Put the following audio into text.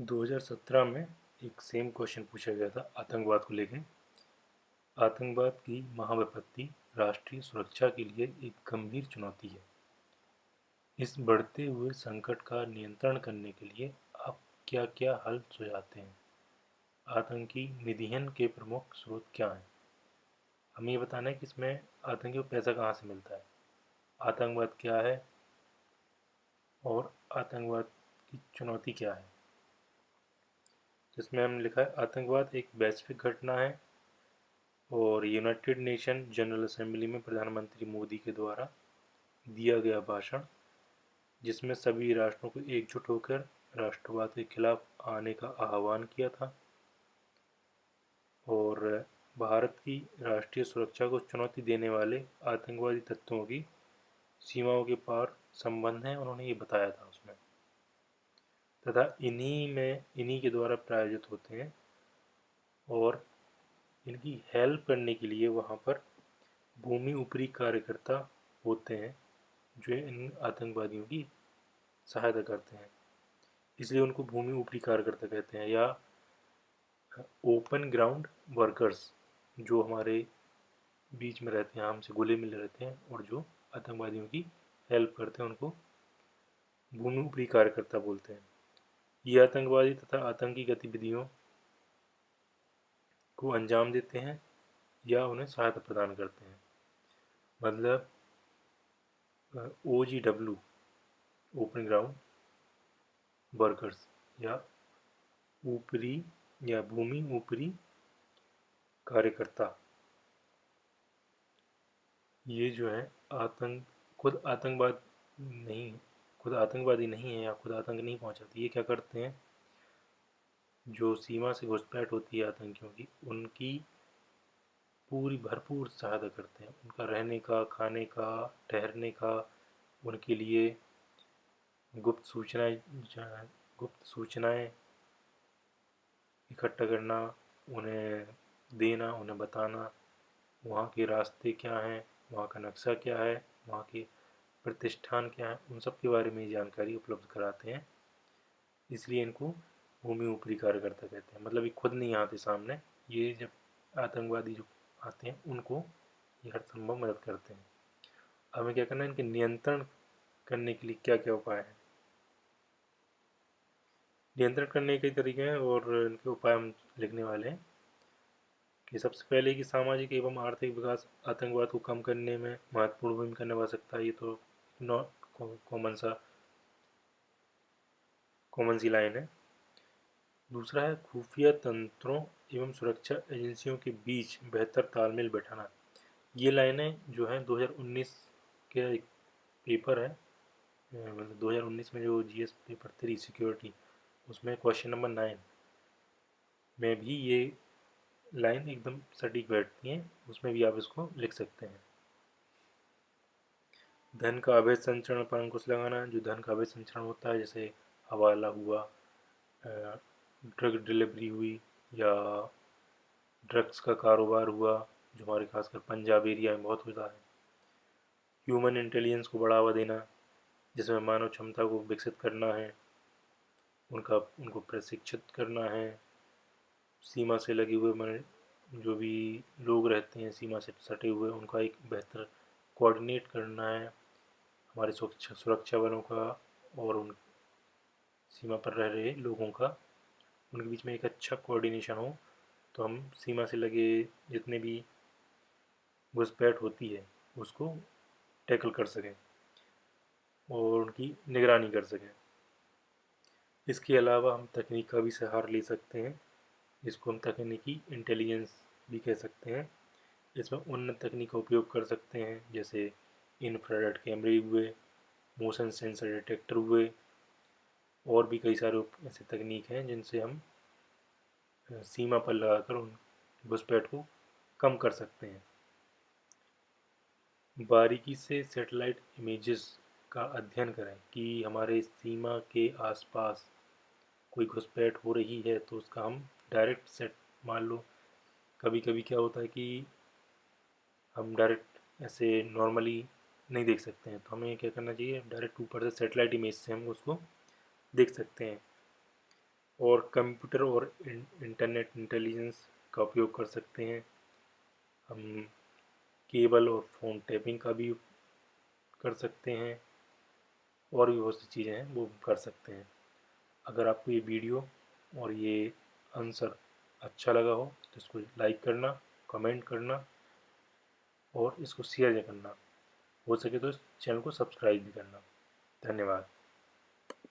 2017 में एक same question पूछा गया था आतंकवाद को लेकर। आतंकवाद की महाविपत्ति राष्ट्रीय सुरक्षा के लिए एक गंभीर चुनौती है। इस बढ़ते हुए संकट का नियंत्रण करने के लिए आप क्या-क्या हल सुझाते हैं? आतंकी निधियन के प्रमुख स्रोत क्या हैं? हमें ये बताना है कि इसमें आतंकियों को पैसा कहाँ से मिलता है, आतंकवाद क्या है और आतंकवाद की चुनौती क्या है। जिसमें हमने लिखा है आतंकवाद एक वैश्विक घटना है और यूनाइटेड नेशन जनरल असेंबली में प्रधानमंत्री मोदी के द्वारा दिया गया भाषण, जिसमें सभी राष्ट्रों को एकजुट होकर राष्ट्रवाद के खिलाफ आने का आह्वान किया था और भारत की राष्ट्रीय सुरक्षा को चुनौती देने वाले आतंकवादी तत्वों की सीमाओं के पार संबंध है, उन्होंने ये बताया था उसमें, तथा इन्हीं के द्वारा प्रायोजित होते हैं और इनकी हेल्प करने के लिए वहाँ पर भूमि उपरी कार्यकर्ता होते हैं जो इन आतंकवादियों की सहायता करते हैं, इसलिए उनको भूमि उपरी कार्यकर्ता कहते हैं, या ओपन ग्राउंड वर्कर्स, जो हमारे बीच में रहते हैं, हमसे घुले मिले रहते हैं और जो आतंकवादियों की हेल्प करते हैं, उनको भूमि उपरी कार्यकर्ता बोलते हैं। ये आतंकवादी तथा आतंकी गतिविधियों को अंजाम देते हैं या उन्हें सहायता प्रदान करते हैं। मतलब OGW, ओपन ग्राउंड वर्कर्स, या ऊपरी या भूमि ऊपरी कार्यकर्ता, ये जो है खुद आतंकवाद नहीं खुद आतंकवादी नहीं है या खुद आतंक नहीं पहुंचाती। ये क्या करते हैं, जो सीमा से घुसपैठ होती है आतंकियों की, उनकी पूरी भरपूर सहायता करते हैं, उनका रहने का, खाने का, ठहरने का, उनके लिए गुप्त सूचनाएं गुप्त सूचनाएं इकट्ठा करना, उन्हें देना, उन्हें बताना, वहाँ के रास्ते क्या हैं, वहाँ का नक्शा क्या है, वहाँ के प्रतिष्ठान क्या है, उन सब के बारे में जानकारी उपलब्ध कराते हैं। इसलिए इनको भूमि उपरी कार्यकर्ता कहते हैं। मतलब ये खुद नहीं आते सामने, ये जब आतंकवादी जो आते हैं उनको ये हर संभव मदद करते हैं। हमें क्या करना है, इनके नियंत्रण करने के लिए क्या क्या उपाय हैं। नियंत्रण करने के कई तरीके हैं और इनके उपाय हम लिखने वाले हैं कि सबसे पहले कि सामाजिक एवं आर्थिक विकास आतंकवाद को कम करने में महत्वपूर्ण भूमिका निभा सकता है। ये तो कॉमन सी लाइन है। दूसरा है खुफिया तंत्रों एवं सुरक्षा एजेंसियों के बीच बेहतर तालमेल बैठाना। ये लाइनें जो है 2019 के एक पेपर है, मतलब 2019 में जो GS पेपर 3 सिक्योरिटी, उसमें क्वेश्चन नंबर 9 में भी ये लाइन एकदम सटीक बैठती है, उसमें भी आप इसको लिख सकते हैं। धन का अवैध संचरण पर अंकुश लगाना। जो धन का अवैध संचरण होता है, जैसे हवाला हुआ, ड्रग डिलीवरी हुई, या ड्रग्स का कारोबार हुआ, जो हमारे खासकर पंजाब एरिया में बहुत होता है। ह्यूमन इंटेलिजेंस को बढ़ावा देना, जिसमें मानव क्षमता को विकसित करना है, उनको प्रशिक्षित करना है। सीमा से लगे हुए जो भी लोग रहते हैं सीमा से सटे हुए, उनका एक बेहतर कोऑर्डिनेट करना है, हमारे सुरक्षा बलों का और उन सीमा पर रह रहे लोगों का, उनके बीच में एक अच्छा कोऑर्डिनेशन हो, तो हम सीमा से लगे जितने भी घुसपैठ होती है उसको टैकल कर सकें और उनकी निगरानी कर सकें। इसके अलावा हम तकनीक का भी सहारा ले सकते हैं, जिसको हम तकनीकी इंटेलिजेंस भी कह सकते हैं। इसमें उन्नत तकनीक का उपयोग कर सकते हैं, जैसे इंफ्रारेड कैमरे हुए, मोशन सेंसर डिटेक्टर हुए, और भी कई सारे ऐसे तकनीक हैं जिनसे हम सीमा पर लगाकर उन घुसपैठ को कम कर सकते हैं। बारीकी से सैटेलाइट इमेजेस का अध्ययन करें कि हमारे सीमा के आसपास कोई घुसपैठ हो रही है, तो उसका हम डायरेक्ट सेट, मान लो कभी कभी क्या होता है कि हम डायरेक्ट ऐसे नॉर्मली नहीं देख सकते हैं, तो हमें क्या करना चाहिए, डायरेक्ट ऊपर से सैटेलाइट इमेज से हम उसको देख सकते हैं। और कंप्यूटर और इंटरनेट इंटेलिजेंस का उपयोग कर सकते हैं। हम केबल और फ़ोन टैपिंग का भी कर सकते हैं, और भी बहुत सी चीज़ें हैं वो कर सकते हैं। अगर आपको ये वीडियो और ये आंसर अच्छा लगा हो तो इसको लाइक करना, कमेंट करना और इसको शेयर करना, हो सके तो इस चैनल को सब्सक्राइब भी करना। धन्यवाद।